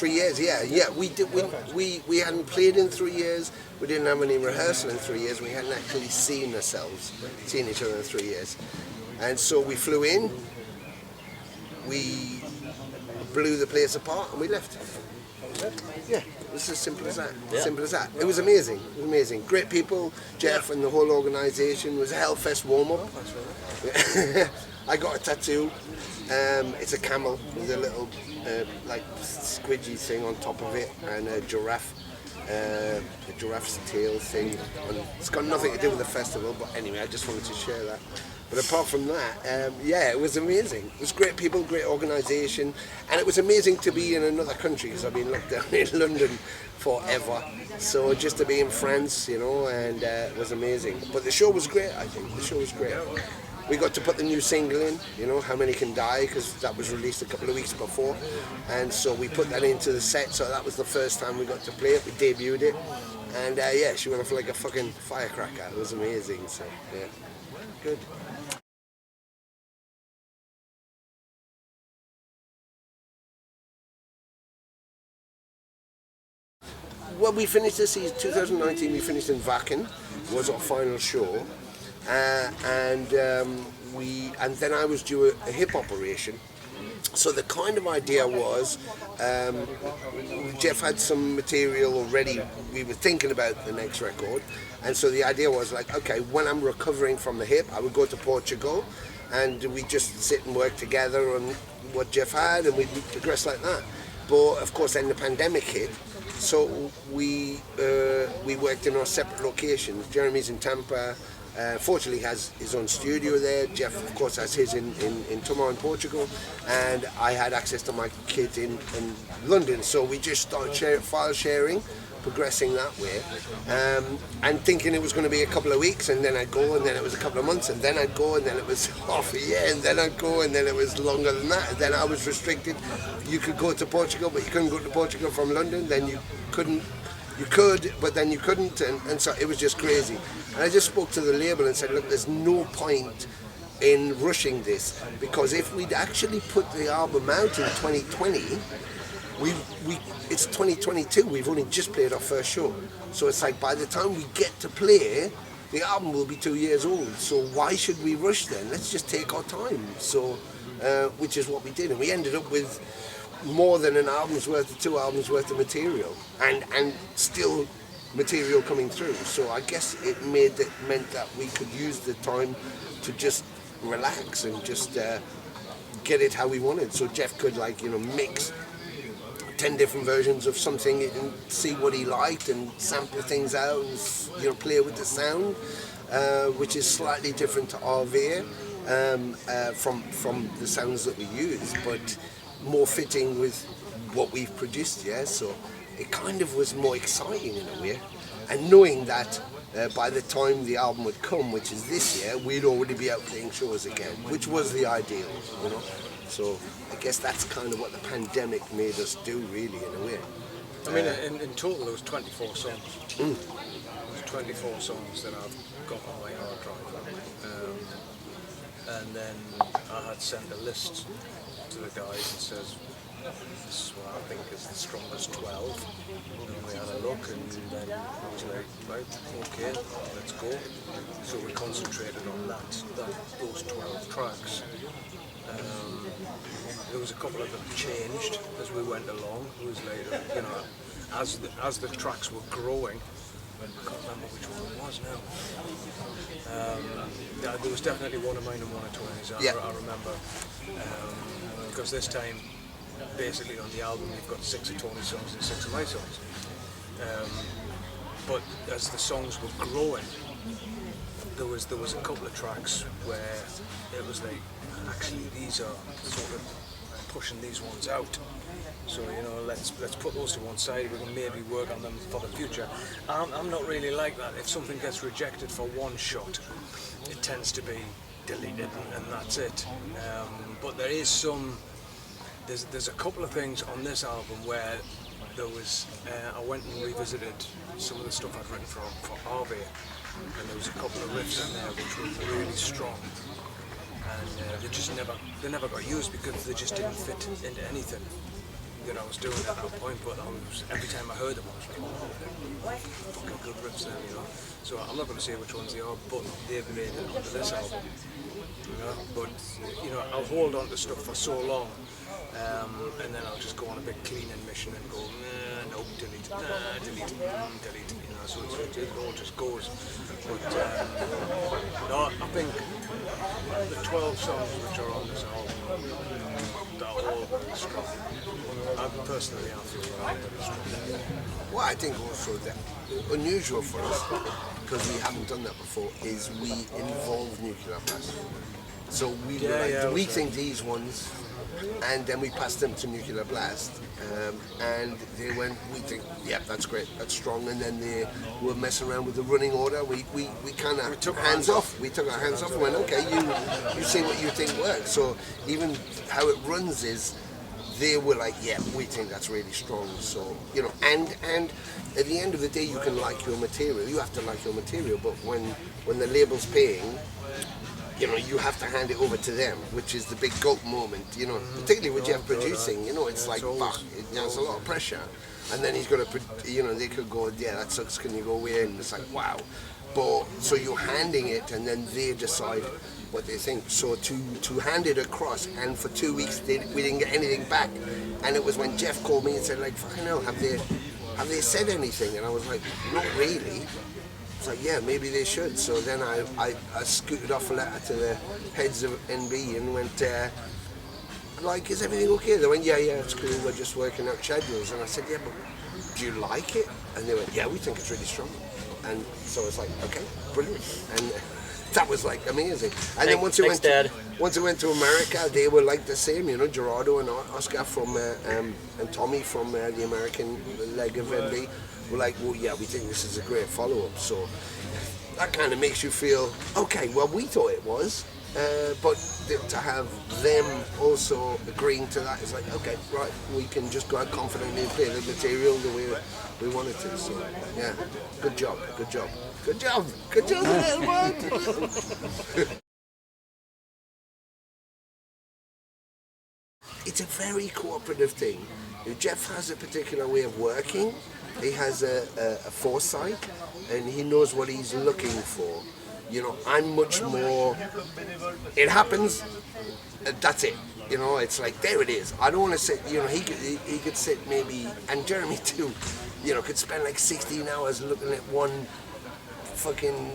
3 years, yeah. We did. We hadn't played in 3 years. We didn't have any rehearsal in 3 years. We hadn't actually seen each other in 3 years. And so we flew in. We blew the place apart, and we left. Yeah, it's as simple as that. Yeah. Simple as that. It was amazing. It was amazing. Great people. Jeff and the whole organisation. It was a Hellfest warm-up. I got a tattoo. It's a camel with a little like squidgy thing on top of it, and a giraffe's tail thing. And it's got nothing to do with the festival, but anyway, I just wanted to share that. But apart from that, yeah, it was amazing. It was great people, great organisation, and it was amazing to be in another country because I've been locked down in London forever. So just to be in France, you know, and it was amazing. But the show was great, I think. The show was great. We got to put the new single in, you know, How Many Can Die, because that was released a couple of weeks before. And so we put that into the set, so that was the first time we got to play it. We debuted it. And yeah, she went off like a fucking firecracker. It was amazing, so yeah, good. Well, we finished this season, 2019, we finished in Wacken, was our final show. And then I was due a hip operation. So the kind of idea was, Jeff had some material already. We were thinking about the next record, and so the idea was like, okay, when I'm recovering from the hip, I would go to Portugal, and we just sit and work together on what Jeff had, and we'd progress like that. But of course, then the pandemic hit. So we worked in our separate locations. Jeremy's in Tampa. Fortunately has his own studio there. Jeff, of course, has his in Tomar in Portugal, and I had access to my kit in London. So we just started file sharing, progressing that way, and thinking it was going to be a couple of weeks, and then I'd go, and then it was a couple of months, and then I'd go, and then it was half a year, and then I'd go, and then it was longer than that, and then I was restricted. You could go to Portugal, but you couldn't go to Portugal from London. Then you couldn't. You could, but then you couldn't, and so it was just crazy. And I just spoke to the label and said, look, there's no point in rushing this, because if we'd actually put the album out in 2020, it's 2022, we've only just played our first show. So it's like by the time we get to play, the album will be 2 years old. So why should we rush then? Let's just take our time. So, which is what we did, and we ended up with more than an album's worth, 2 albums worth of material, and still material coming through. So I guess it meant that we could use the time to just relax and just get it how we wanted. So Jeff could, like, you know, mix 10 different versions of something and see what he liked and sample things out and, you know, play with the sound, which is slightly different to our ear from the sounds that we use, but more fitting with what we've produced, yeah. So it kind of was more exciting in a way, and knowing that by the time the album would come, which is this year, we'd already be out playing shows again, which was the ideal, you know. So I guess that's kind of what the pandemic made us do, really, in a way. I mean, in total there was 24 songs. There was 24 songs that I've got on my hard drive, and then I had sent a list to the guys and says, this is what I think is the strongest 12, and we had a look, and then I was like, right, okay, let's go. So we concentrated on those 12 tracks. There was a couple of them changed as we went along. It was like, you know, as the tracks were growing, I can't remember which one it was now. Yeah, there was definitely one of mine and one of Tony's. I remember. Because this time, basically on the album, you've got 6 of Tony's songs and 6 of my songs. But as the songs were growing, there was a couple of tracks where it was like, actually these are sort of pushing these ones out. So, you know, let's put those to one side. We can maybe work on them for the future. I'm not really like that. If something gets rejected for one shot, it tends to be deleted, and that's it. But there is there's a couple of things on this album where there was, I went and revisited some of the stuff I'd written for RV, and there was a couple of riffs in there which were really strong, and they never got used because they just didn't fit into anything. that I was doing at that point, but every time I heard them, I was like, oh, fucking good riffs there, you know. So I'm not going to say which ones they are, but they've made it onto this album, you know. But you know, I'll hold on to stuff for so long, and then I'll just go on a big cleaning mission and go, no, delete, delete, delete, you know. So it all just goes. But no, I think the 12 songs which are on this album, they're all very strong. Personally, I feel very strong. Well, I think also that unusual for us, because we haven't done that before, is we involve nuclear blast. So we were like, do we think these ones, and then we passed them to Nuclear Blast, and they went, we think, yeah, that's great, that's strong, and then they were messing around with the running order. We kind of took hands off. We took our hands off and went, okay, you say what you think works. So even how it runs is, they were like, yeah, we think that's really strong. So, you know, and at the end of the day, you can like your material. You have to like your material, but when the label's paying, you know, you have to hand it over to them, which is the big gulp moment, you know, particularly with Jeff producing, you know, it's like, fuck, there's a lot of pressure. And then he's got to, you know, they could go, yeah, that sucks, can you go away? And it's like, wow. But, so you're handing it and then they decide what they think. So to hand it across, and for 2 weeks we didn't get anything back. And it was when Jeff called me and said, like, fucking hell, have they said anything? And I was like, not really. It's like, yeah, maybe they should. So then I scooted off a letter to the heads of NB and went, like, is everything okay? They went, yeah, it's cool, we're just working out schedules. And I said, yeah, but do you like it? And they went, yeah, we think it's really strong. And so it's like, okay, brilliant. And that was like amazing. And then once it went to America, they were like the same, you know, Gerardo and Oscar from and Tommy from the American leg of NB were like, well, yeah, we think this is a great follow-up. So that kind of makes you feel, okay, well, we thought it was, but to have them also agreeing to that is like, okay, right, we can just go out confidently and play the material the way we wanted to. So, yeah, good job, little bud. It's a very cooperative thing. Jeff has a particular way of working. He has a foresight, and he knows what he's looking for. You know, I'm much more, it happens, that's it. You know, it's like, there it is. I don't want to sit, you know, he could sit maybe, and Jeremy too, you know, could spend like 16 hours looking at one fucking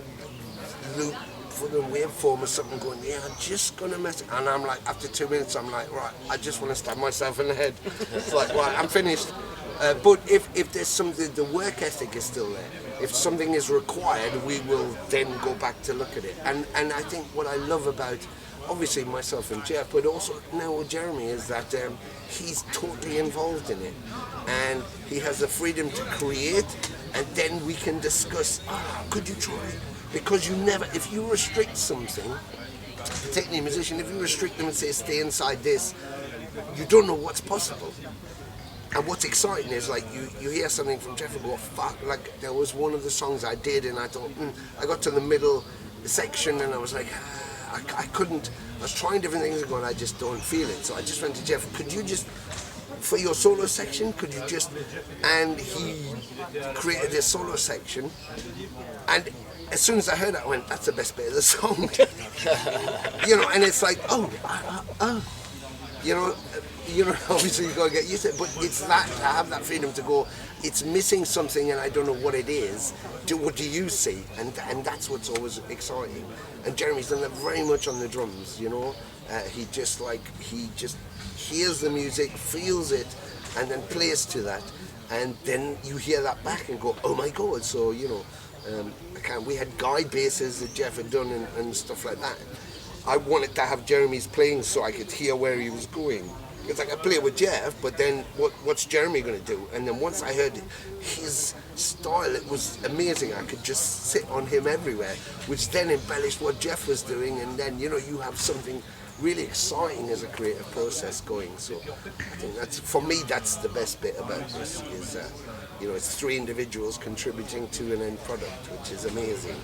loop for the waveform or something, going, yeah, I'm just gonna mess it. And I'm like, after 2 minutes, I'm like, right, I just want to stab myself in the head. It's like, right, I'm finished. But if there's something, the work ethic is still there. If something is required, we will then go back to look at it. And I think what I love about, obviously myself and Jeff, but also now with Jeremy, is that he's totally involved in it. And he has the freedom to create, and then we can discuss, could you try? Because you never, if you restrict something, particularly a musician, if you restrict them and say, stay inside this, you don't know what's possible. And what's exciting is, like, you hear something from Jeff and go, fuck, like, there was one of the songs I did, and I thought, I got to the middle section, and I was like, I couldn't, I was trying different things and going, I just don't feel it. So I just went to Jeff, could you just, for your solo section, could you just, and he created a solo section, and as soon as I heard that, I went, that's the best bit of the song. You know, and it's like, you know, obviously you've got to get used to it, but it's that, to have that freedom to go, it's missing something and I don't know what it is, what do you see? And that's what's always exciting. And Jeremy's done that very much on the drums, you know. He just hears the music, feels it, and then plays to that. And then you hear that back and go, oh my God, so, you know, we had guide basses that Jeff had done and stuff like that. I wanted to have Jeremy's playing so I could hear where he was going. It's like I play with Jeff, but then what's Jeremy going to do? And then once I heard his style, it was amazing. I could just sit on him everywhere, which then embellished what Jeff was doing. And then, you know, you have something really exciting as a creative process going. So I think that's, for me, that's the best bit about this, is, you know, it's 3 individuals contributing to an end product, which is amazing.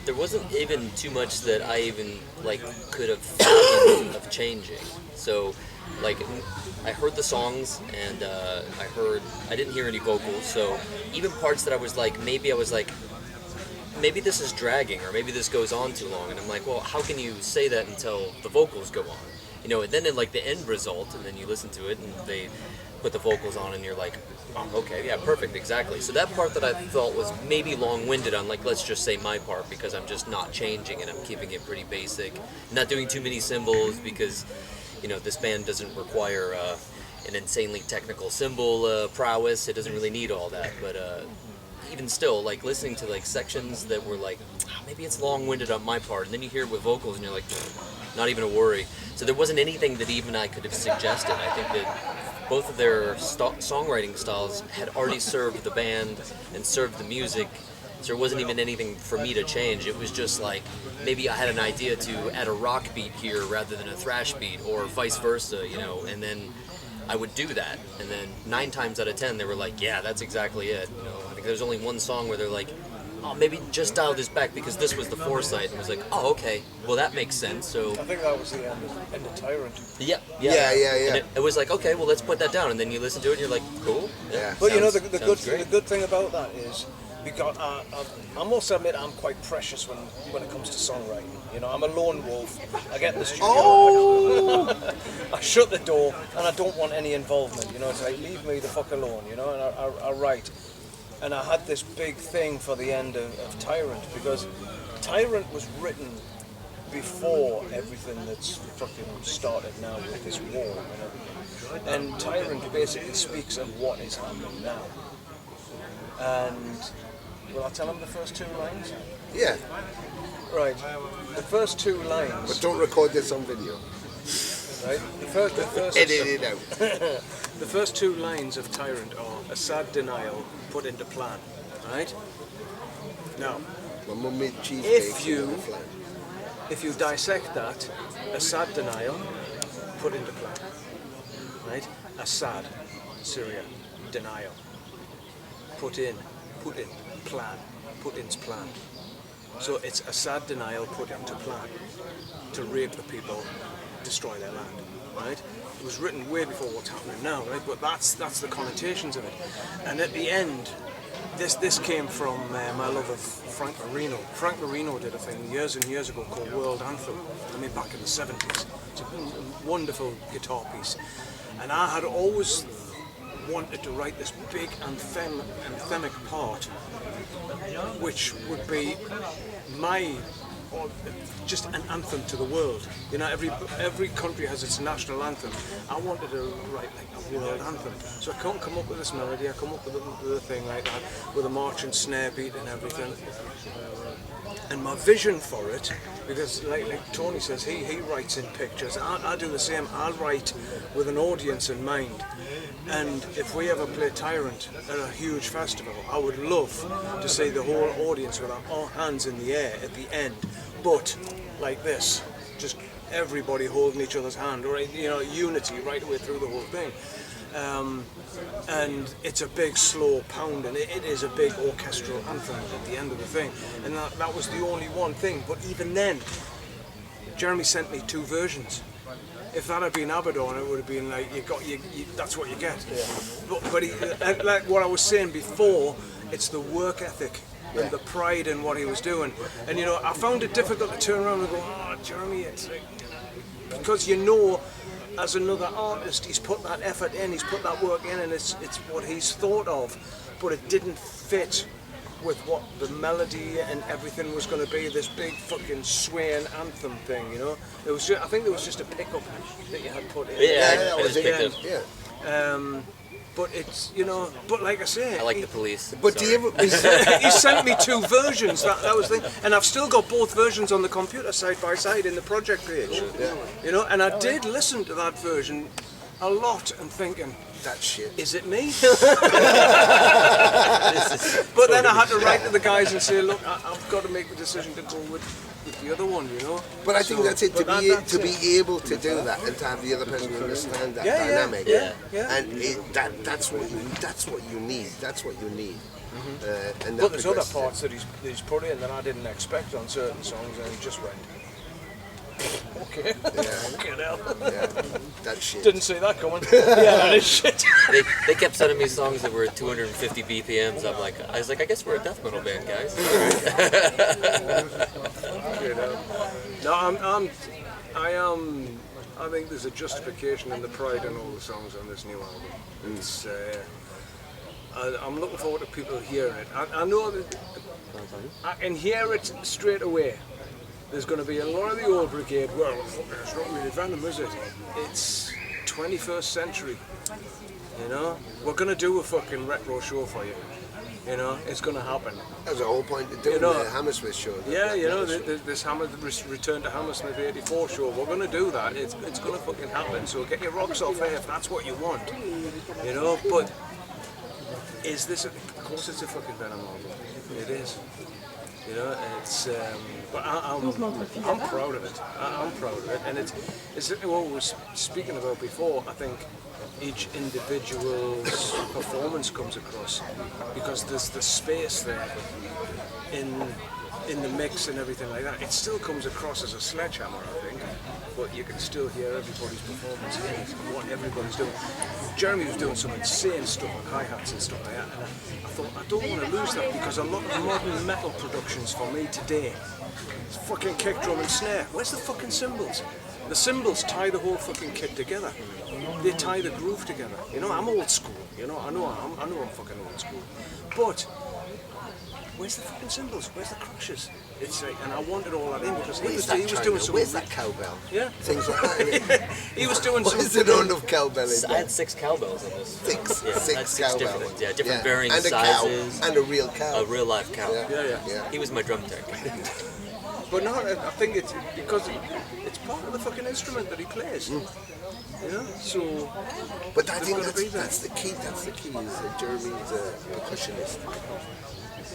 there wasn't even too much that I even like could have fathomed of changing. So, like, I heard the songs and I didn't hear any vocals. So even parts that I was like, maybe this is dragging, or maybe this goes on too long. And I'm like, well, how can you say that until the vocals go on? You know, and then in like the end result, and then you listen to it and they put the vocals on and you're like, oh, okay, yeah, perfect, exactly. So that part that I thought was maybe long-winded on, like, let's just say my part, because I'm just not changing and I'm keeping it pretty basic, not doing too many cymbals, because, you know, this band doesn't require an insanely technical cymbal prowess. It doesn't really need all that, but even still, like, listening to like sections that were like, maybe it's long-winded on my part, and then you hear it with vocals and you're like, not even a worry. So there wasn't anything that even I could have suggested. I think that both of their songwriting styles had already served the band and served the music, so there wasn't even anything for me to change. It was just like, maybe I had an idea to add a rock beat here rather than a thrash beat, or vice versa, you know, and then I would do that, and then 9 times out of 10 they were like, yeah, that's exactly it. You know, I think there's only one song where they're like, oh, maybe just dial this back because this was the foresight. And it was like, oh, okay, well, that makes sense. So I think that was the end of Tyrant. Yeah. Yeah. And it was like, okay, well, let's put that down. And then you listen to it and you're like, cool. Yeah. But you know, sounds the good thing about that is, because I must admit I'm quite precious when it comes to songwriting. You know, I'm a lone wolf. I get in the studio, I shut the door, and I don't want any involvement. You know, it's like, leave me the fuck alone. You know, and I write. And I had this big thing for the end of Tyrant, because Tyrant was written before everything that's fucking started now with this war and everything. And Tyrant basically speaks of what is happening now. And will I tell them the first 2 lines? Yeah, Right. The first 2 lines. but don't record this on video. Right. The first. Edit it out. The first 2 lines of Tyrant are a sad denial put into plan. Right. Now, My mum made cheese If cakes you- on the flat. if you dissect that, a sad denial put into plan. Right. A sad, Syria, denial. Put in, plan, put in's plan. So it's a sad denial put into plan to rape the people, destroy their land, right? It was written way before what's happening now, right? But that's the connotations of it. And at the end, this came from my love of Frank Marino. Frank Marino did a thing years and years ago called World Anthem. I mean, back in the 70s. It's a wonderful guitar piece. And I had always wanted to write this big anthemic part, which would be just an anthem to the world. You know, every country has its national anthem. I wanted to write like a world anthem. So I couldn't come up with this melody, I come up with a thing like that, with a march and snare beat and everything. And my vision for it, because like Tony says, he writes in pictures. I do the same. I write with an audience in mind. And if we ever play Tyrant at a huge festival, I would love to see the whole audience with our hands in the air at the end, but like this, just everybody holding each other's hand, or, you know, unity right away through the whole thing. And it's a big slow pound, and it is a big orchestral anthem at the end of the thing. And that was the only one thing. But even then, Jeremy sent me 2 versions. If that had been Abaddon, it would have been like, that's what you get. Yeah. But like what I was saying before, it's the work ethic and the pride in what he was doing. And you know, I found it difficult to turn around and go, oh, Jeremy, it's like, because you know, as another artist, he's put that effort in, he's put that work in, and it's what he's thought of, but it didn't fit with what the melody and everything was going to be, this big fucking swaying anthem thing, you know. It was just, I think there was just a pickup that you had put in. Yeah, that was it. Yeah. But it's, you know, but like I say, I like the Police. But Sorry. he sent me 2 versions. That was the thing, and I've still got both versions on the computer side by side in the project page. Yeah. You know, and I did listen to that version a lot and thinking, That shit. is it me? But then I had to write to the guys and say, look, I've got to make the decision to go with the other one, you know. But I think So- that's it, to but be that's to it. be able to do that and to have the other person understand that Yeah, dynamic. yeah. And that's what you need. That's what you need. And But that there's other progressed. parts that he's put in that I didn't expect on certain songs, and he just went, okay, fucking hell. Yeah, that shit. Didn't see that coming. Yeah, that is shit. They kept sending me songs that were at 250 BPMs. I was like, I guess we're a death metal band, guys. No, I think there's a justification in the pride in all the songs on this new album. It's, I'm looking forward to people hearing it. I know that I can hear it straight away. There's going to be a lot of the old brigade, well, it's not really Venom, is it? It's 21st century, you know? We're going to do a fucking retro show for you, you know? It's going to happen. That was the whole point of doing the Hammersmith show. Yeah, you know, this Return to Hammersmith 84 show, we're going to do that. It's going to fucking happen, so get your rocks off here if that's what you want, you know? But is this, of course it's a fucking Venom album. It is. You know, it's, but I'm proud of it. I'm proud of it, and it's what we were speaking about before. I think each individual's performance comes across because there's the space there in the mix and everything like that. It still comes across as a sledgehammer, I think, but you can still hear everybody's performance in it, what everybody's doing. Jeremy was doing some insane stuff on hi-hats and stuff like that, and I thought, I don't want to lose that, because a lot of modern metal productions for me today, it's fucking kick, drum and snare. Where's the fucking cymbals? The cymbals tie the whole fucking kit together. They tie the groove together. You know, I'm old school, you know, I know I'm fucking old school. But where's the fucking cymbals? Where's the crashes? It's like, and I wanted all that in because he was doing some. Where's that cowbell? Yeah. Things like that. He was doing Why some. is there not enough cowbell in I there? had 6 cowbells in this. Six I had six different cowbell. ones. Yeah, different varying and a sizes. cow. And a real cow. A real live cow. Yeah. He was my drum tech. But no, I think it's because it's part of the fucking instrument that he plays. You know, so. But I there's think gotta be that. that's the key. That's the key. Is that Jeremy's a percussionist.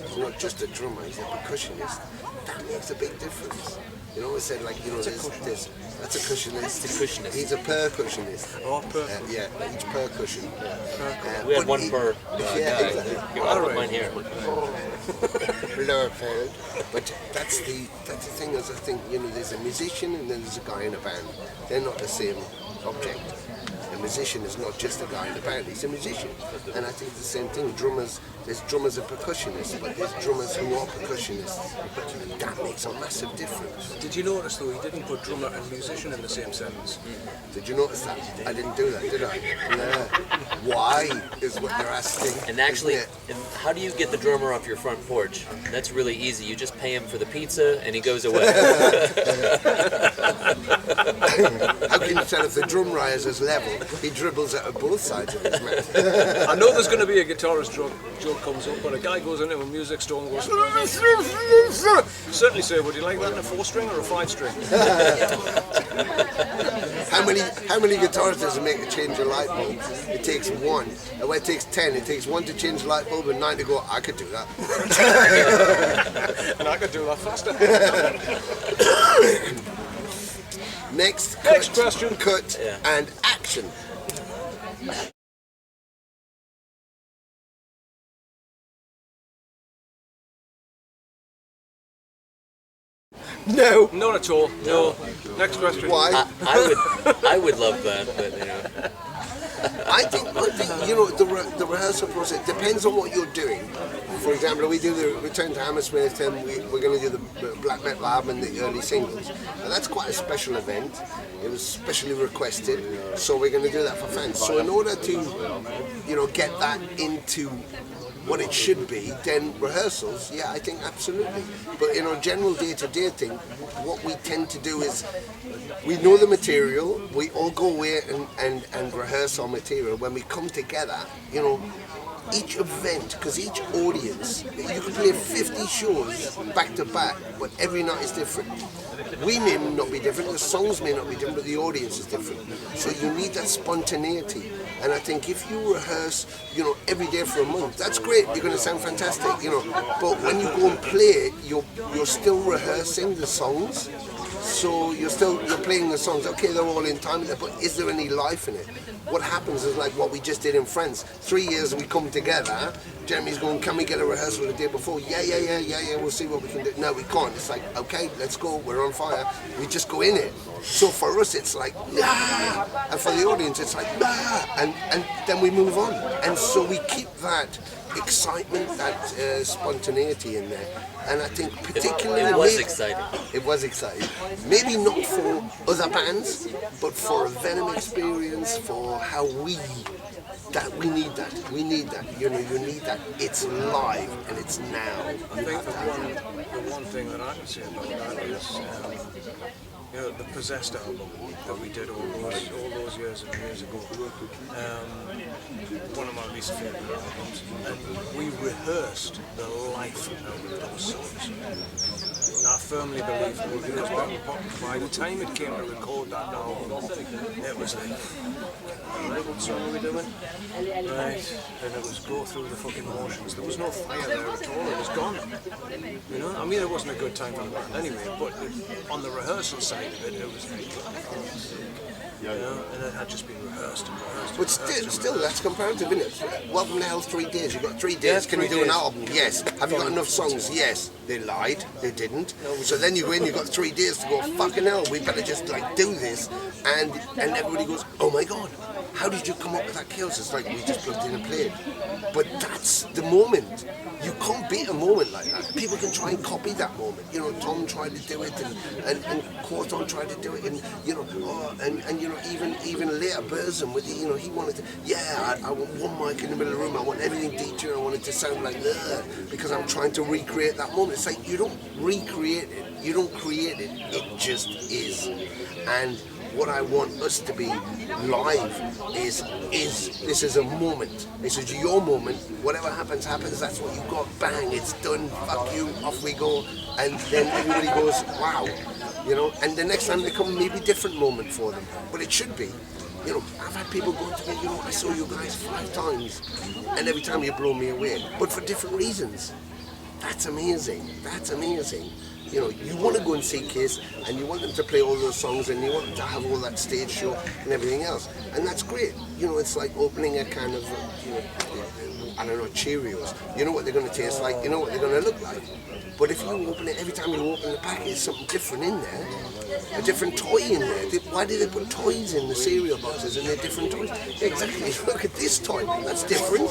He's not just a drummer. He's a percussionist. That makes a big difference. You know, I said like, you know, that's a cushionist. It's a cushionist. He's a percussionist. Oh, percussion. Yeah, each percussion. We had but one per yeah, guy. exactly. I put mine here. Lower paid. But that's the thing, is I think, you know, there's a musician and then there's a guy in a band. They're not the same object. A musician is not just a guy in a band, he's a musician. And I think it's the same thing. There's drummers and percussionists, but there's drummers who are percussionists. And that makes a massive difference. Did you notice though he didn't put drummer and musician in the same sentence? Did you notice that? I didn't do that, did I? Yeah. Why is what you're asking. And actually, isn't it? how do you get the drummer off your front porch? That's really easy. You just pay him for the pizza and he goes away. How can you tell if the drum riser's level? He dribbles out of both sides of his mouth. I know there's going to be a guitarist joke comes up, but a guy goes into a music store and goes, certainly sir, would you like that in a 4-string or a 5-string? How many guitars does it make to change a light bulb? It takes 1. And when it takes 10, it takes 1 to change the light bulb and 9 to go, I could do that. And I could do that faster. Next question. Cut and action. No. Not at all. No. Next question. Why? I would love that, but you know. I think you know, the rehearsal process depends on what you're doing. For example, we do the Return to Hammersmith and we're going to do the black metal album and the early singles. And that's quite a special event. It was specially requested, so we're going to do that for fans. So in order to, you know, get that into what it should be, then rehearsals, yeah, I think absolutely. But in our general day-to-day thing, what we tend to do is we know the material, we all go away and rehearse our material. When we come together, you know, each event, because each audience, you could play 50 shows back to back, but every night is different. We may not be different, the songs may not be different, but the audience is different. So you need that spontaneity. And I think if you rehearse, you know, every day for a month, that's great, you're going to sound fantastic, you know. But when you go and play, you're still rehearsing the songs. So you're playing the songs, okay, they're all in time, but is there any life in it? What happens is like what we just did in France. 3 years and we come together. Jeremy's going, can we get a rehearsal the day before? Yeah, we'll see what we can do. No, we can't. It's like, okay, let's go, we're on fire. We just go in it. So for us, it's like, nah! And for the audience, it's like, nah! And then we move on. And so we keep that excitement, that spontaneity in there. And I think particularly... It was exciting. It was exciting. Maybe not for other bands, but for a Venom experience, for how we need that. We need that. You know, you need that. It's live and it's now. I think the one thing that I can say about that is, you know, the Possessed album that we did all those years ago. One of my least favourite albums, and we rehearsed the life out of those songs. I firmly believe that because by the time it came to record that album, it was like, what song are we doing? Right, and it was go through the fucking motions. There was no fire there at all, it was gone. You know, I mean, it wasn't a good time for the band anyway, but on the rehearsal side of it, it was like, you know, and it had just been rehearsed and rehearsed. But still, that's comparative, isn't it? Welcome to Hell, 3 days. You've got 3 days. Can you do an album? Yes. Have you got enough songs? Yes. They lied. They didn't. So then you go in, you've got 3 days to go, fucking hell, we better just like do this. And everybody goes, oh my God, how did you come up with that chaos? It's like, we just plugged in and played. But that's the moment. You can't beat a moment like that. People can try and copy that moment. You know, Tom tried to do it, and Quarton tried to do it, and you know, and you know, even later Burzum with the, you know, he wanted to. Yeah, I want one mic in the middle of the room. I want everything DJ. I want it to sound like that because I'm trying to recreate that moment. It's like you don't recreate it. You don't create it. It just is. And what I want us to be live is this is a moment. This is your moment. Whatever happens, happens. That's what you got. Bang, it's done. Fuck you. Off we go. And then everybody goes, wow. You know. And the next time they come, maybe different moment for them. But it should be. You know, I've had people go to me, you know, I saw you guys 5 times, and every time you blow me away. But for different reasons. That's amazing. That's amazing. You know, you want to go and see Kiss, and you want them to play all those songs, and you want them to have all that stage show and everything else, and that's great. You know, it's like opening a kind of, you know, I don't know, Cheerios. You know what they're going to taste like, you know what they're going to look like. But if you open it, every time you open the package, something different in there, a different toy in there. Why do they put toys in the cereal boxes and they're different toys? Exactly, look at this toy, that's different.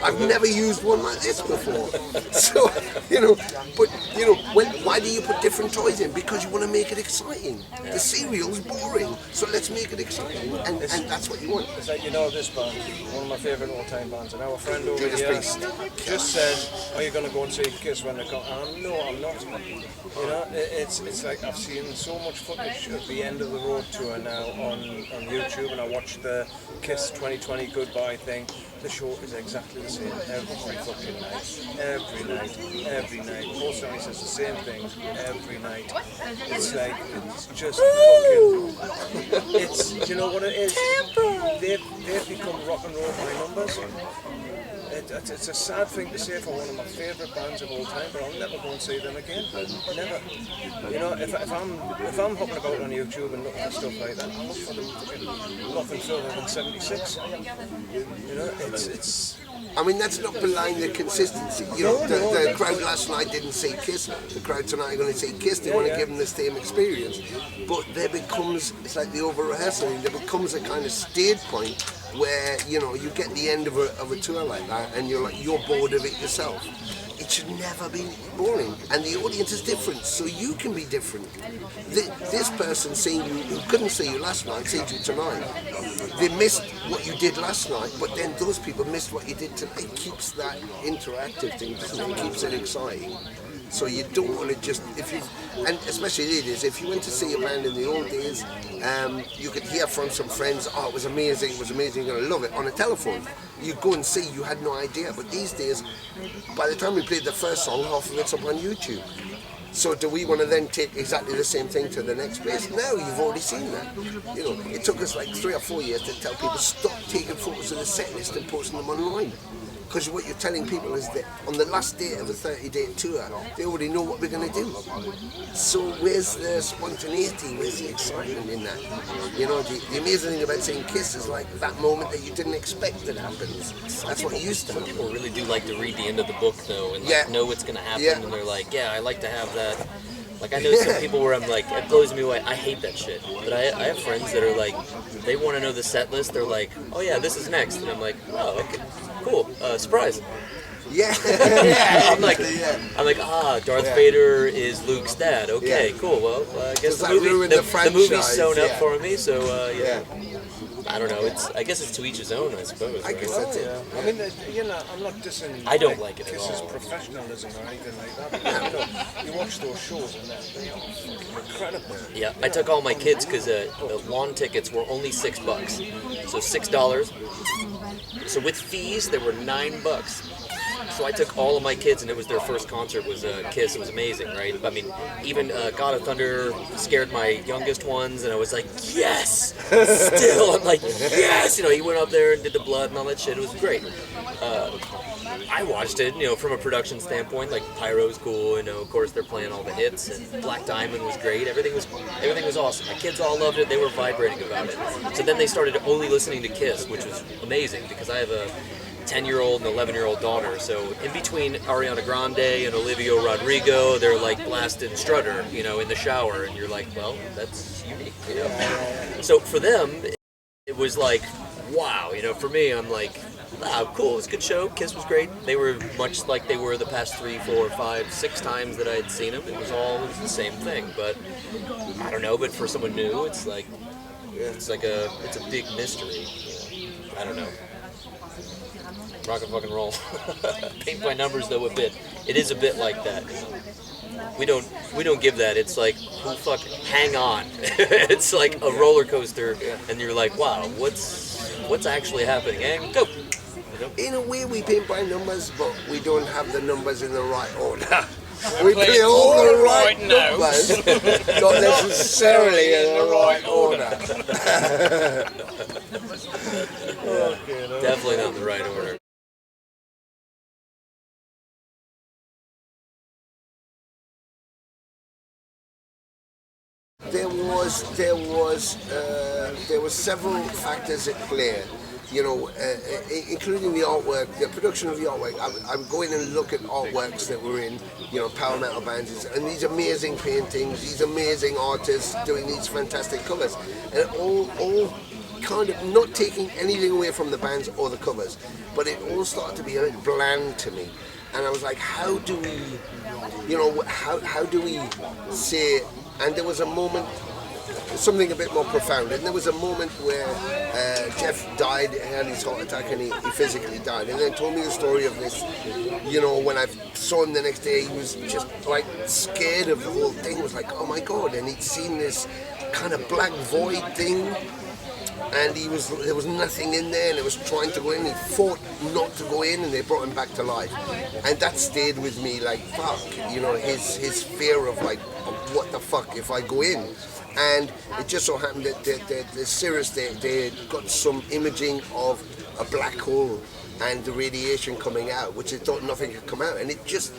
I've never used one like this before. So, you know, but, you know, why do you put different toys in? Because you want to make it exciting. The cereal's boring, so let's make it exciting, and that's what you want. It's like, you know, this band, one of my favourite all-time bands, and our friend over Judas here Priest. just said, are you going to go and see Kiss when they come? No, I'm not. You know, it's like I've seen so much footage of the End of the Road tour now on YouTube, and I watched the Kiss 2020 Goodbye thing. The show is exactly the same every fucking night. Every night. Paul Stanley says the same things every night. It's like, it's just fucking, it's, you know what it is? They've become rock and roll by numbers. It's a sad thing to say for one of my favourite bands of all time, but I'll never go and see them again. Never. You know, if I'm hopping about on YouTube and looking at stuff like that, I'll look for them fucking nothing further than 76. You know, it's. I mean, that's not belying the consistency. You know, the crowd last night didn't see Kiss. The crowd tonight are going to see Kiss. They want to give them the same experience. But there becomes, it's like the over-rehearsing, there becomes a kind of stage point where, you know, you get the end of a tour like that and you're bored of it yourself. It should never be boring, and the audience is different, so you can be different. This person seeing you, who couldn't see you last night, sees you tonight. They missed what you did last night, but then those people missed what you did tonight. It keeps that interactive thing, doesn't it? It keeps it exciting. So you don't want to just, and especially ladies, if you went to see a band in the old days, you could hear from some friends, oh, it was amazing, you're going to love it, on a telephone. You go and see, you had no idea. But these days, by the time we played the first song, half of it's up on YouTube. So do we want to then take exactly the same thing to the next place? No, you've already seen that. You know, it took us like 3 or 4 years to tell people, stop taking photos of the set list and posting them online. Because what you're telling people is that on the last day of a 30-day tour, they already know what we're going to do. So where's the spontaneity? Where's the excitement in that? You know, the amazing thing about saying Kiss is like that moment that you didn't expect that happens. That's what used to happen. People really do like to read the end of the book though, and like know what's going to happen, and they're like, yeah, I like to have that. Like I know some people where I'm like, it blows me away. I hate that shit. But I have friends that are like, they want to know the set list. They're like, oh yeah, this is next, and I'm like, oh okay, cool, surprise. Yeah. I'm like, Darth Vader is Luke's dad. Okay, cool. Well, I guess the movie's sewn up for me. So I don't know. I guess it's to each his own, I suppose. I guess that's it. I mean, you know, I'm not dissing. I don't like it at Kiss's all. professionalism or anything like that. But, you know, you watch those shows and they are fucking incredible. Yeah, I took all my kids because the lawn tickets were only $6, so $6. So with fees, they were $9. So I took all of my kids, and it was their first concert was Kiss. It was amazing, right? I mean, even God of Thunder scared my youngest ones, and I was like, yes! Still, I'm like, yes! You know, he went up there and did the blood and all that shit. It was great. I watched it, you know, from a production standpoint. Like Pyro's cool, you know. Of course, they're playing all the hits, and Black Diamond was great. Everything was awesome. My kids all loved it. They were vibrating about it. So then they started only listening to Kiss, which was amazing because I have a 10-year-old and 11-year-old daughter. So in between Ariana Grande and Olivia Rodrigo, they're like blasting Strutter, you know, in the shower, and you're like, well, that's unique, you know. So for them, it was like, wow, you know. For me, I'm like, wow, cool, it was a good show. Kiss was great. They were much like they were the past 3, 4, 5, 6 times that I had seen them. It was the same thing. But I don't know. But for someone new, it's like it's a big mystery. I don't know. Rock and fucking roll. Paint by numbers though a bit. It is a bit like that. We don't give that. It's like, oh fuck, hang on. It's like a roller coaster, and you're like, wow, what's actually happening? And go. You know? In a way, we paint by numbers, but we don't have the numbers in the right order. We play all the right numbers, not necessarily in the right order. Definitely not in the right order. There was several factors at play, you know, including the artwork, the production of the artwork. I would go in and look at artworks that were in, you know, power metal bands, and these amazing paintings, these amazing artists doing these fantastic covers, and all kind of not taking anything away from the bands or the covers, but it all started to be a bit bland to me. And I was like, how do we, you know, how do we say? And there was a moment, something a bit more profound, and there was a moment where Jeff died, he had his heart attack, and he physically died, and then told me the story of this, you know, when I saw him the next day, he was just like scared of the whole thing. It was like, oh my God, and he'd seen this kind of black void thing, and there was nothing in there, and it was trying to go in. He fought not to go in, and they brought him back to life, and that stayed with me. Like, fuck, you know, his fear of like, what the fuck if I go in. And it just so happened that the Cirrus, they got some imaging of a black hole and the radiation coming out, which they thought nothing could come out, and it just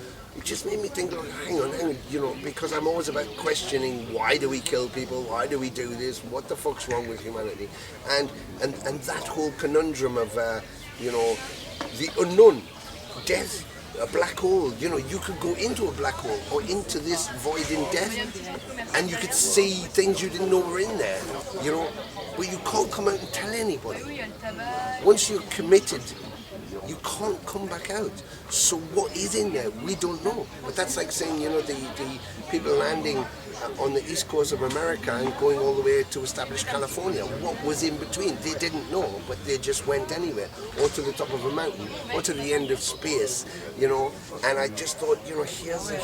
made me think, like, hang on, you know, because I'm always about questioning, why do we kill people, why do we do this, what the fuck's wrong with humanity, and that whole conundrum of, you know, the unknown, death, a black hole, you know, you could go into a black hole or into this void in death, and you could see things you didn't know were in there, you know, but you can't come out and tell anybody. Once you're committed, you can't come back out. So what is in there? We don't know. But that's like saying, you know, the people landing on the east coast of America and going all the way to establish California. What was in between? They didn't know, but they just went anywhere, or to the top of a mountain, or to the end of space, you know. And I just thought, you know, here's the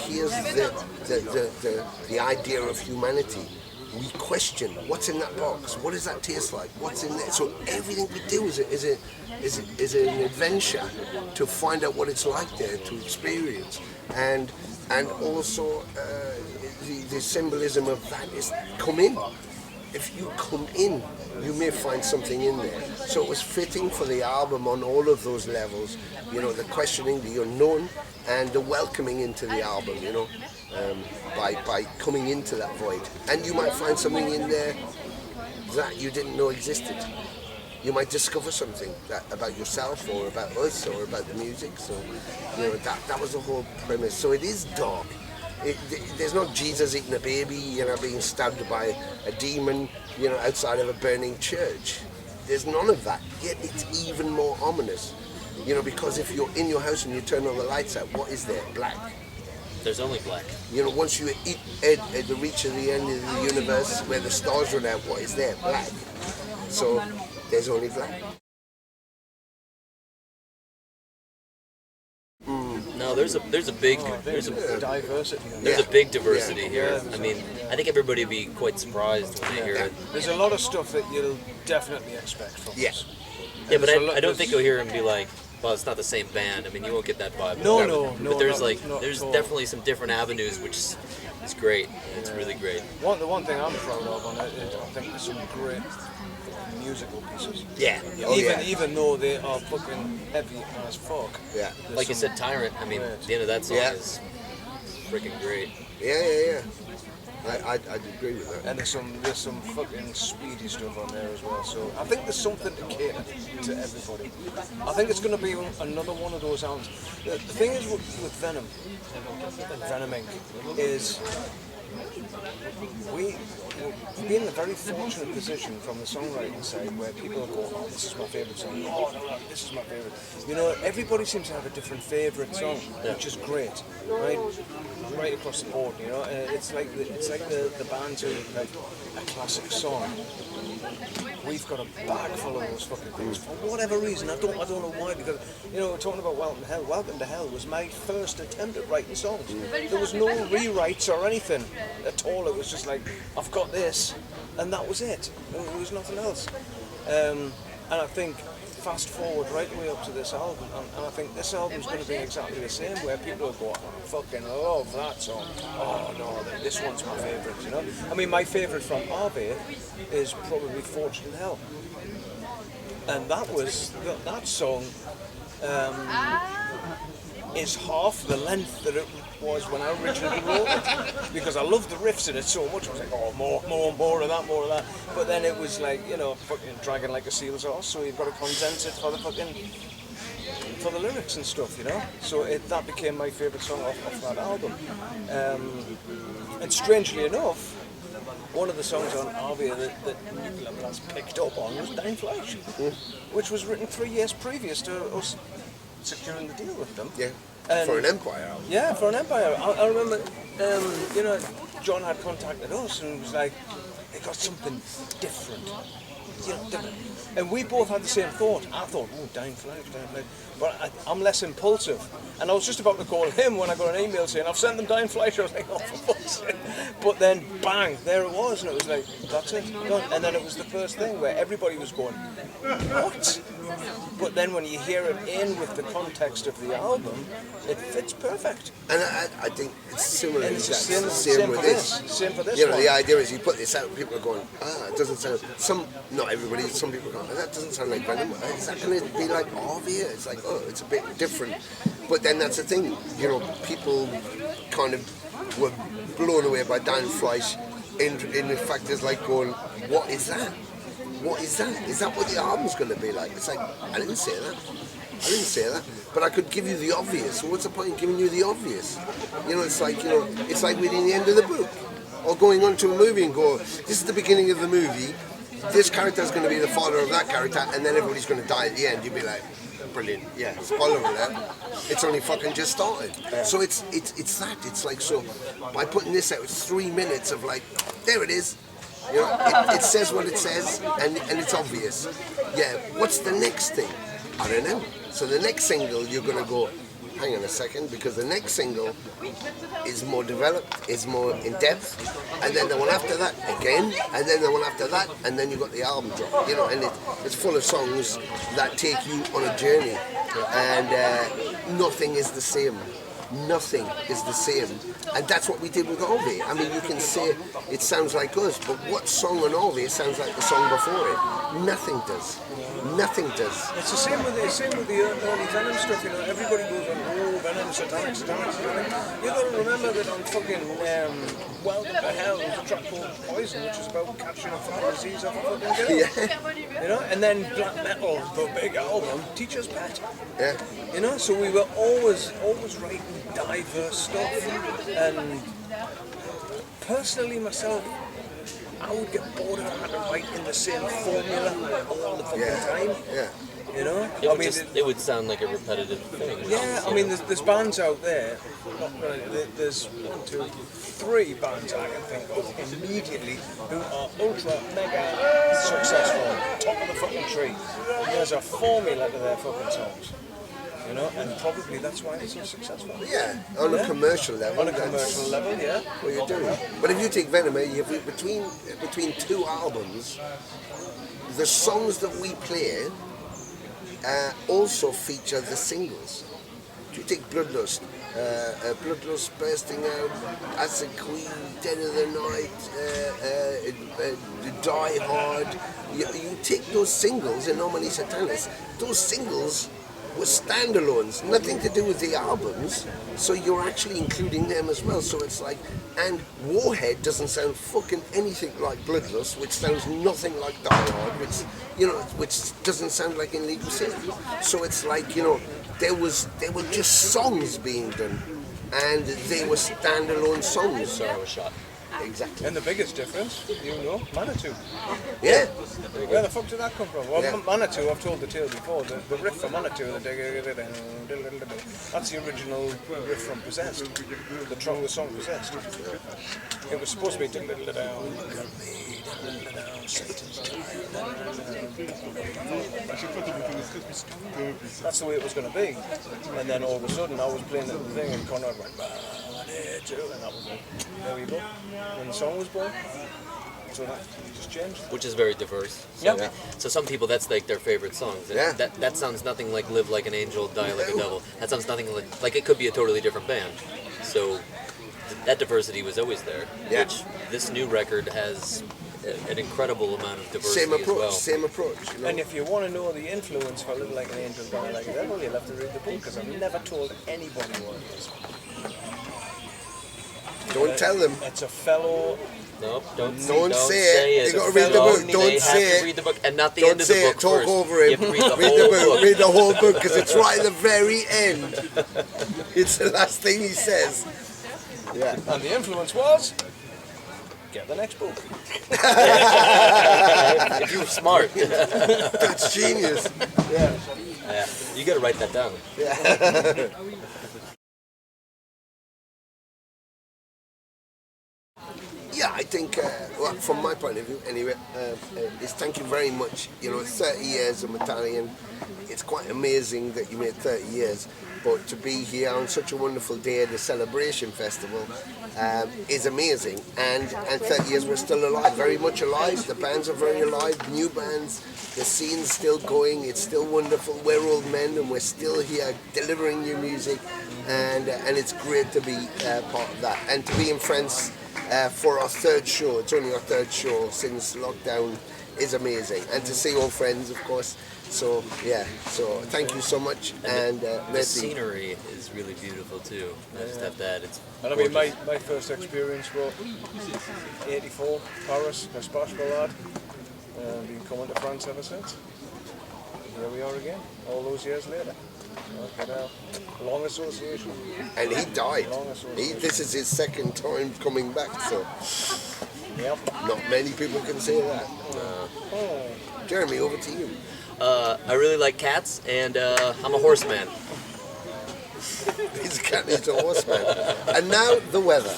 idea of humanity. We question what's in that box. What does that taste like? What's in there? So everything we do is an adventure to find out what it's like there, to experience, and also the symbolism of that is come in. if you come in, you may find something in there. So it was fitting for the album on all of those levels, you know, the questioning, the unknown, and the welcoming into the album, you know, by coming into that void. And you might find something in there that you didn't know existed. You might discover something about yourself or about us or about the music. So, you know, that was the whole premise. So it is dark. There's not Jesus eating a baby, you know, being stabbed by a demon, you know, outside of a burning church. There's none of that. Yet it's even more ominous, you know, because if you're in your house and you turn all the lights out, what is there? Black. There's only black. You know, once you eat at the reach of the end of the universe where the stars run out, what is there? Black. So there's only black. No, there's a big diversity. there's a big diversity here. I mean, I think everybody would be quite surprised when they hear it. There's a lot of stuff that you'll definitely expect from us. Yeah, but I don't think you'll hear him be like, well, it's not the same band. I mean, you won't get that vibe. No. But there's not there's at all. definitely some different avenues, which is great. It's really great. The one thing I'm proud of on it is I think there's some great musical pieces. Yeah. Oh, Even though they are fucking heavy as fuck. Yeah. Like you said, Tyrant. I mean, the end of that song is freaking great. Yeah. I'd agree with that. And there's some fucking speedy stuff on there as well. So I think there's something to cater to everybody. I think it's going to be another one of those albums. The thing is with Venom Inc. is we've been in a very fortunate position from the songwriting side where people go, oh, this is my favourite song, oh, no, this is my favourite. You know, everybody seems to have a different favourite song, which is great, right across the board, you know. It's like the bands who have a classic song. We've got a bag full of those fucking things for whatever reason. I don't know why, because, you know, we're talking about Welcome to Hell. Welcome to Hell was my first attempt at writing songs. There was no rewrites or anything at all. It was just like, I've got this, and that was it. There was nothing else. And I think fast forward right the way up to this album, and I think this album's going to be exactly the same, where people will go, I fucking love that song. Oh no, this one's my favourite, you know. I mean, my favourite from Arve is probably Fortune in Hell, and that song is half the length that it was when I originally wrote it, because I loved the riffs in it so much. I was like, oh, more of that. But then it was like, you know, fucking dragging like a seal's horse, so you've got to condense it for the lyrics and stuff, you know. So that became my favourite song off that album. And strangely enough, one of the songs on Arvia that Nuclear Blast picked up on was Dying Flash, which was written 3 years previous to us securing the deal with them. Yeah. And for an Empire album. Yeah, for an Empire. I remember, you know, John had contacted us and was like, they got something different. You know, different. And we both had the same thought. I thought, oh, Dying Flash. But I'm less impulsive. And I was just about to call him when I got an email saying, I've sent them Dying Flash. I was like, oh, for fuck's sake. But then, bang, there it was. And it was like, that's it, done. And then it was the first thing where everybody was going, what? But then when you hear it in with the context of the album, it fits perfect. And I think it's similar. And it's the same same with for this. Same for this You know, one. the idea is you put this out, people are going, it doesn't sound. Not everybody. Some people go, that doesn't sound like Venom. Is that going to be like Arvia? It's like, oh, it's a bit different. But then that's the thing. You know, people kind of were blown away by Dying Flash. In fact, it's like going, what is that? What is that? Is that what the album's going to be like? It's like, I didn't say that. But I could give you the obvious. So what's the point in giving you the obvious? You know, it's like reading the end of the book. Or going on to a movie and go, this is the beginning of the movie, this character's going to be the father of that character, and then everybody's going to die at the end. You'd be like, brilliant, yeah, spoiler alert. It's only fucking just started. So it's that. It's like, so by putting this out, it's 3 minutes of like, there it is. You know, it says what it says, and it's obvious. Yeah, what's the next thing? I don't know. So the next single, you're going to go, hang on a second, because the next single is more developed, is more in depth, and then the one after that again, and then the one after that, and then you've got the album drop. You know, and it's full of songs that take you on a journey, and nothing is the same. nothing is the same. And that's what we did with Orville. I mean, you can say it sounds like us, but what song on Orville sounds like the song before it? Nothing does. Nothing does. It's the same with the early Venom stuff, you know. Everybody goes on, oh, Venom, satanic. You got to remember that on fucking Welcome to Hell, there's a track called Poison, which is about catching a fucking disease off a fucking girl. Yeah. You know, and then Black Metal, the big album, Teacher's Pet. Yeah. You know, so we were always writing diverse stuff, and personally myself, I would get bored of having to write in the same formula all the fucking time. Yeah. You know? It would sound like a repetitive thing. Yeah, I mean, there's bands out there, there's 1, 2, 3 bands I can think of immediately who are ultra, mega successful, top of the fucking tree. There's a formula to their fucking songs. You know, and probably that's why they're so successful. Yeah, on a commercial level. On a commercial level, yeah. What you're doing. But if you take Venom, you have between 2 albums, the songs that we play also feature the singles. If you take Bloodlust, Bloodlust Bursting Out, Acid Queen, Dead of the Night, Die Hard. You take those singles, Anomaly Satanis, those singles were standalones, nothing to do with the albums, so you're actually including them as well. So it's like, and Warhead doesn't sound fucking anything like Bloodlust, which sounds nothing like Die Hard, which doesn't sound like In League with Satan. So it's like, you know, there were just songs being done, and they were standalone songs. So I was shot. Exactly. And the biggest difference, you know, Manitou. Yeah. Where the fuck did that come from? Well, Yeah. Manitou, I've told the tale before, the riff for Manitou, that's the original riff from Possessed, the song Possessed. It was supposed to be that's the way it was going to be. And then all of a sudden I was playing the thing and Conrad went, and that was it. There we go. When the song was born. So that just changed. Which is very diverse. So, Yeah. So some people, that's like their favorite songs. Yeah. That sounds nothing like Live Like an Angel, Die Like a Devil. That sounds nothing like it could be a totally different band. So that diversity was always there. Yeah. Which this new record has an incredible amount of diversity Same approach, as well. same approach. You know? And if you want to know the influence for Live Like an Angel, Die Like a Devil, you'll have to read the book, because I've never told anybody what it is. Don't tell them. It's a fellow... Nope, don't say it. You gotta read the No, book. Don't they say have it. to read the book, and not the Don't end of the say book it. Talk first. over him. You have to read the Read whole the book. book. Read the whole book, because it's right at the very end. It's the last thing he says. Yeah. And the influence was... Get the next book. If you were smart. That's genius. Yeah. Yeah, you gotta write that down. Yeah, I think, well, from my point of view, anyway, is thank you very much. You know, 30 years of Metallian. It's quite amazing that you made 30 years, but to be here on such a wonderful day at the Celebration Festival is amazing. And 30 years, we're still alive, very much alive. The bands are very alive, new bands. The scene's still going. It's still wonderful. We're old men, and we're still here delivering new music, and it's great to be part of that, and to be in France. For our 3rd show, it's only our 3rd show since lockdown, is amazing, and to see old friends, of course. So yeah, so thank you so much, and the merci. scenery is really beautiful too. I just have that. It's And I mean, gorgeous. my first experience was 84, Paris, Espace Ballade, and been coming to France ever since. Here we are again, all those years later. Long association. And he died. Long association. This is his 2nd time coming back, so Yep. not many people can say that. Jeremy, over to you. I really like cats, and I'm a horseman. He's a cat, he's a horseman. And now the weather.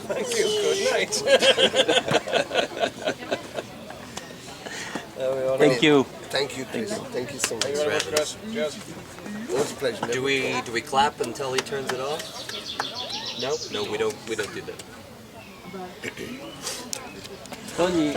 Thank you, good night. There we are. Thank you. Thank you, Chris. Thank you so much. Thank you very much, Chris. Cheers. Always a pleasure. Do we clap until he turns it off? No, we don't do that. Tony.